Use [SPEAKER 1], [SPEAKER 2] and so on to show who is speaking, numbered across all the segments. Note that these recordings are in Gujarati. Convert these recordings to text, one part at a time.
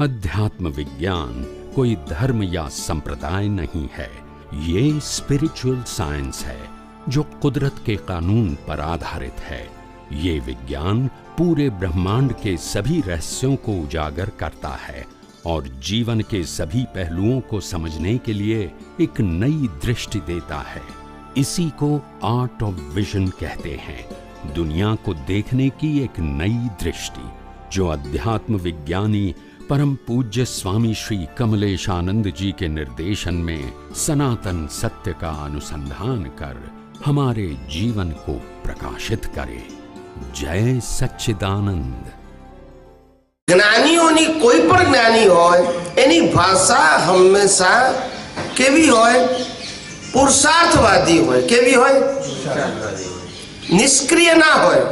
[SPEAKER 1] अध्यात्म विज्ञान कोई धर्म या संप्रदाय नहीं है, ये स्पिरिचुअल साइंस है जो कुदरत के कानून पर आधारित है। ये विज्ञान पूरे ब्रह्मांड के सभी रहस्यों को उजागर करता है और जीवन के सभी पहलुओं को समझने के लिए एक नई दृष्टि देता है। इसी को आर्ट ऑफ विजन कहते हैं, दुनिया को देखने की एक नई दृष्टि, जो अध्यात्म विज्ञानी परम पूज्य स्वामी श्री कमलेशानंद जी के निर्देशन में सनातन सत्य का अनुसंधान कर हमारे जीवन को प्रकाशित करे। जय सच्चिदानंद।
[SPEAKER 2] જ્ઞાનીઓની કોઈ પણ જ્ઞાની હોય એની ભાષા હંમેશા કેવી હોય? પુરુષાર્થવાદી હોય। કેવી હોય? નિષ્ક્રિય ના હોય।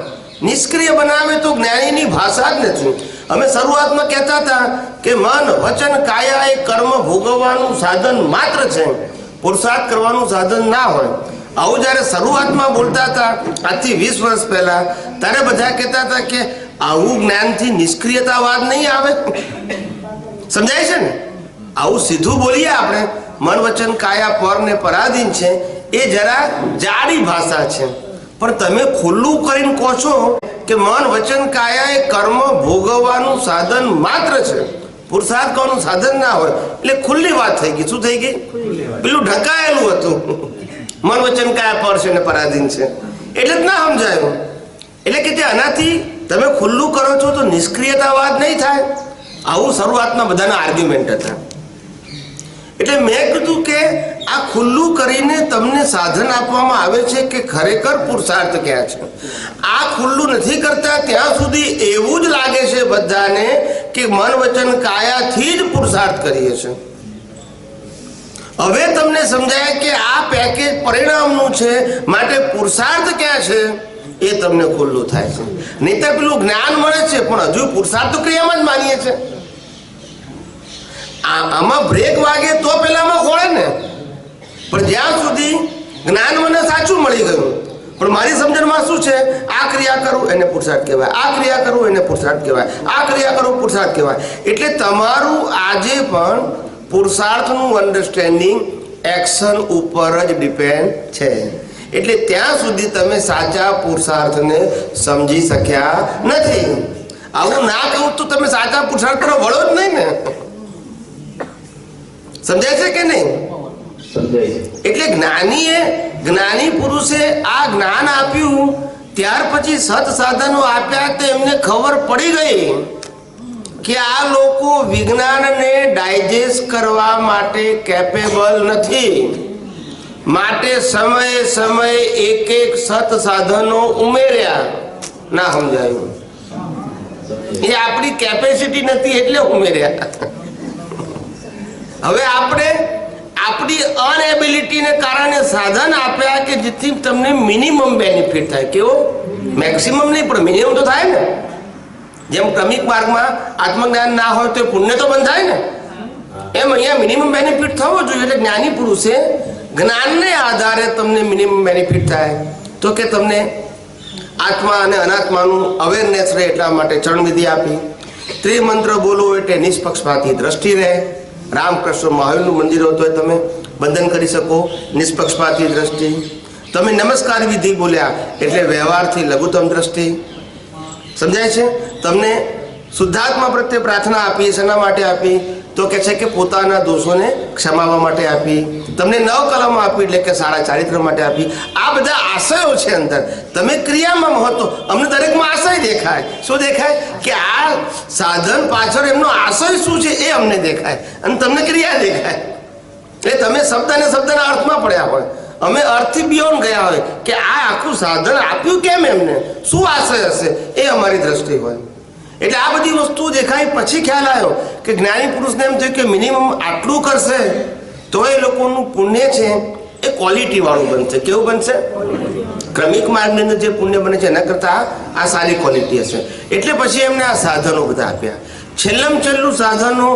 [SPEAKER 2] નિષ્ક્રિય બનાવે તો જ્ઞાનીની ભાષા જ નથી। અમે શરૂઆતમાં કહેતા હતા કે મન વચન કાયા એ કર્મ ભોગવવાનું સાધન માત્ર છે, પુરુષાર્થ કરવાનું સાધન ના હોય। આવું જ્યારે શરૂઆતમાં બોલતા હતા આજથી 20 વર્ષ પહેલા, ત્યારે બધા કહેતા હતા કે આવું જ્ઞાનથી નિષ્ક્રિયતાવાદ નહીં આવે। સમજાય છે ને? આવું સીધું બોલીએ આપણે, મન વચન કાયા પર ને પરાધીન છે, એ જરા જાડી ભાષા છે। પણ તમે ખુલ્લું કરીને કહો છો કે મન વચન કાયા એ કર્મ ભોગવવાનું સાધન માત્ર છે, પુરુષાર્થ કરવાનું સાધન ના હોય, એટલે ખુલ્લી વાત થઈ ગઈ। શું થઈ ગઈ? પેલું ઢંકાયેલું હતું, મન વચન કાયા પર છે ને પરાધીન છે, એટલે જ ના સમજાયું। એટલે કે આનાથી તમે ખુલ્લું કરો છો તો નિષ્ક્રિયતાવાદ નહીં થાય। આવું શરૂઆતમાં બધાના આર્ગ્યુમેન્ટ હતા। એટલે મેં કીધું કે આ ખુલ્લું કરીને તમને સાધન આપવામાં આવે છે કે ખરેખર પુરુષાર્થ ક્યાં છે। આ ખુલ્લું નથી કરતા ત્યાં સુધી એવું જ લાગે છે બધાને કે મન વચન કાયાથી જ પુરુષાર્થ કરીએ છીએ। હવે તમને સમજાય કે આ પેકેજ પરિણામનું છે, માટે પુરુષાર્થ ક્યાં છે એ તમને ખુલ્લું થાય છે। નહીંતર પેલું જ્ઞાન મળે છે પણ હજુ પુરુષાર્થ તો ક્રિયામાં જ માનીએ છીએ। આમાં બ્રેક વાગે તો પેલામાં ખોળે ને। પણ જ્યાં સુધી જ્ઞાન મને સાચું મળી ગયું, પણ મારી સમજણમાં શું છે, આ ક્રિયા કરું એને પુરુષાર્થ કહેવાય, આ ક્રિયા કરું એને પુરુષાર્થ કહેવાય, આ ક્રિયા કરું પુરુષાર્થ કહેવાય। એટલે તમારું આજે પણ પુરુષાર્થનું અન્ડરસ્ટેન્ડિંગ એક્શન ઉપર જ ડિપેન્ડ છે। એટલે ત્યાં સુધી તમે સાચા પુરુષાર્થને સમજી શક્યા નથી। આવું ના કહું તો તમે સાચા પુરુષાર્થ તરફ વળો જ નહીં ને। સમજાય છે કે નહીં? એટલે જ્ઞાની પુરુષે આ જ્ઞાન આપ્યું, ત્યાર પછી સત સાધનો આપ્યા તો એમને ખબર પડી ગઈ કે આ લોકો વિજ્ઞાનને ડાયજેસ્ટ કરવા માટે કેપેબલ નથી, માટે સમયે સમયે એક એક સત સાધનો ઉમેર્યા। ના સમજાયું? એ આપણી કેપેસિટી નથી એટલે ઉમેર્યા। હવે આપણે આપણી અનએબિલિટીને કારણે સાધન આપ્યા કે જેથી તમને મિનિમમ બેનિફિટ થાય। કેવો? મેક્સિમમ નહીં પણ મિનિમમ તો થાય ને। જેમ ક્રમિક માર્ગમાં આત્મજ્ઞાન ના હોય તો પુણ્ય તો બંધાય ને, એમ અહીંયા મિનિમમ બેનિફિટ થવો જોઈએ। એટલે જ્ઞાની પુરુષે જ્ઞાનને આધારે તમને મિનિમમ બેનિફિટ થાય તો કે તમને આત્મા અને અનાત્માનું અવેરનેસ રહે, એટલા માટે ચરણવિધિ આપી। ત્રિમંત્ર બોલો એટલે નિષ્પક્ષપાતી દ્રષ્ટિ રહે। રામકૃષ્ણ મહાવીરનું મંદિર હોય તો તમે બંધન કરી શકો, નિષ્પક્ષપાતી દ્રષ્ટિ। તમે નમસ્કાર વિધિ બોલ્યા એટલે વ્યવહારથી લઘુત્તમ દ્રષ્ટિ। સમજાય છે? તમને શુદ્ધાત્મા પ્રત્યે પ્રાર્થના આપી, શેના માટે આપી? તો કે છે કે પોતાના દોષોને ક્ષમાવવા માટે આપી। તમને 9 કલમ આપી એટલે કે સારા ચારિત્ર માટે આપી। આ બધા આશયો છે અંદર। તમે ક્રિયામાં મહત્વ, અમને દરેકમાં આશય દેખાય। શું દેખાય? કે આ સાધન પાછળ એમનો આશય શું છે એ અમને દેખાય અને તમને ક્રિયા દેખાય। એટલે તમે શબ્દને શબ્દના અર્થમાં પડ્યા હોય, અમે અર્થથી બિયોન્ડ ગયા હોય કે આ આખું સાધન આપ્યું કેમ, એમને શું આશય હશે, એ અમારી દ્રષ્ટિ હોય। એટલે આ બધી વસ્તુ દેખાય પછી ખ્યાલ આવ્યો કે જ્ઞાની પુરુષને એમ થયું કે મિનિમમ આટલું કરશે તો એ લોકોનું પુણ્ય છે એ ક્વોલિટી વાળું બનશે। કેવું બનશે? ક્રમિક માર્ગની અંદર જે પુણ્ય બને છે એના કરતાં આ સારી ક્વોલિટી હશે। એટલે પછી એમને આ સાધનો બધા આપ્યા। છેલ્લું સાધનો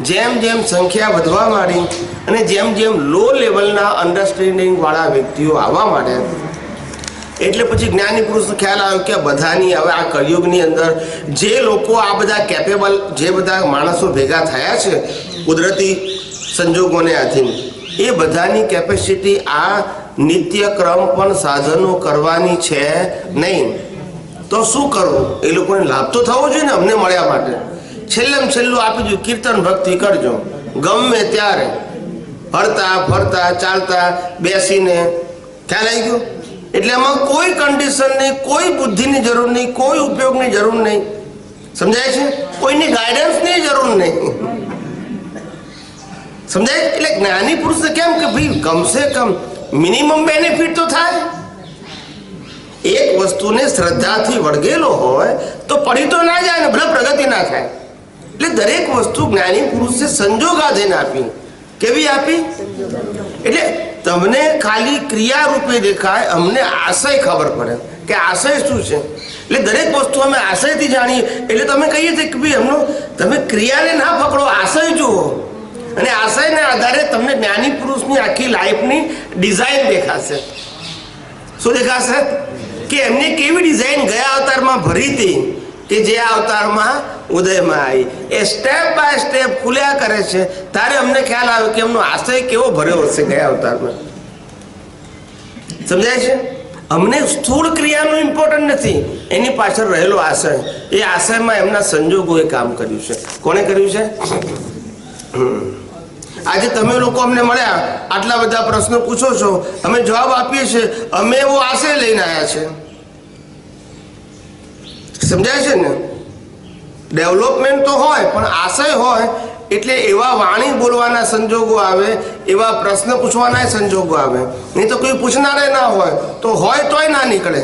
[SPEAKER 2] જેમ જેમ સંખ્યા વધવા માંડી અને જેમ જેમ લો લેવલના અન્ડરસ્ટેન્ડિંગ વાળા વ્યક્તિઓ આવવા માંડ્યા, એટલે પછી જ્ઞાની પુરુષનો ખ્યાલ આવ્યો કે બધાની હવે આ કળિયુગની અંદર જે લોકો આ બધા કેપેબલ, જે બધા માણસો ભેગા થયા છે કુદરતી સંજોગોને આધીન, એ બધાની કેપેસિટી આ નિત્યક્રમ પણ સાધનો કરવાની છે નહીં. તો શું કરવું? એ લોકોને લાભ તો થવો જોઈએ ને અમને મળ્યા માટે. છેલ્લેમાં છેલ્લું આપી દીધું, કીર્તન ભક્તિ કરજો ગમે ત્યારે, ફરતા ફરતા ચાલતા બેસીને. ખ્યાલ આવી ગયો? એટલે એમાં કોઈ કન્ડિશન નહીં, કોઈ બુદ્ધિની જરૂર નહીં, કોઈ ઉપયોગની જરૂર નહીં. સમજાય છે? કોઈની ગાઈડન્સની જરૂર નહીં. સમજાય? એટલે જ્ઞાની પુરુષને કેમ કે ભાઈ કમસે કમ મિનિમમ બેનિફિટ તો થાય. એક વસ્તુને શ્રદ્ધાથી વળગેલો હોય તો પડી તો ના જાય ને, ભલે પ્રગતિ ના થાય. એટલે દરેક વસ્તુ જ્ઞાની પુરુષે સંજોગાધીન આપી. કેવી આપી? એટલે તમને ખાલી ક્રિયા રૂપે દેખાય, અમને આશય ખબર પડે કે આશય શું છે. એટલે દરેક વસ્તુ અમે આશયથી જાણીએ. એટલે તમે કહીએ છીએ કે ભાઈ એમનો તમે ક્રિયાને ના પકડો, આશય જુઓ. અને આશયના આધારે તમને જ્ઞાની પુરુષની આખી લાઈફની ડિઝાઇન દેખાશે. શું દેખાશે? કે એમને કેવી ડિઝાઇન ગયા અવતારમાં ભરી હતી કે જે આ અવતારમાં ઉદયમાં આવી. એ સ્ટેપ બાય સ્ટેપ ખુલ્યા કરે છે. ત્યારે અમને ખ્યાલ આવે કે એમનો આશય કેવો ભર્યો હશે ગયા અવતારમાં. સમજાય છે? અમને સ્થૂળ ક્રિયાનું ઇમ્પોર્ટન્ટ નથી, એની પાછળ રહેલો આશય. એ આશયમાં એમના સંજોગોએ કામ કર્યું છે. કોણે કર્યું છે? આજે તમે લોકો અમને મળ્યા, આટલા બધા પ્રશ્નો પૂછો છો, અમે જવાબ આપીએ છીએ, અમે એવો આશય લઈને આવ્યા છે. સમજાય છે ને? ડેવલપમેન્ટ તો હોય પણ આશય હોય એટલે એવા વાણી બોલવાના સંજોગો આવે, એવા પ્રશ્ન પૂછવાના સંજોગો આવે. નહીં તો કોઈ પૂછનારે ના હોય તો હોય તોય ના નીકળે.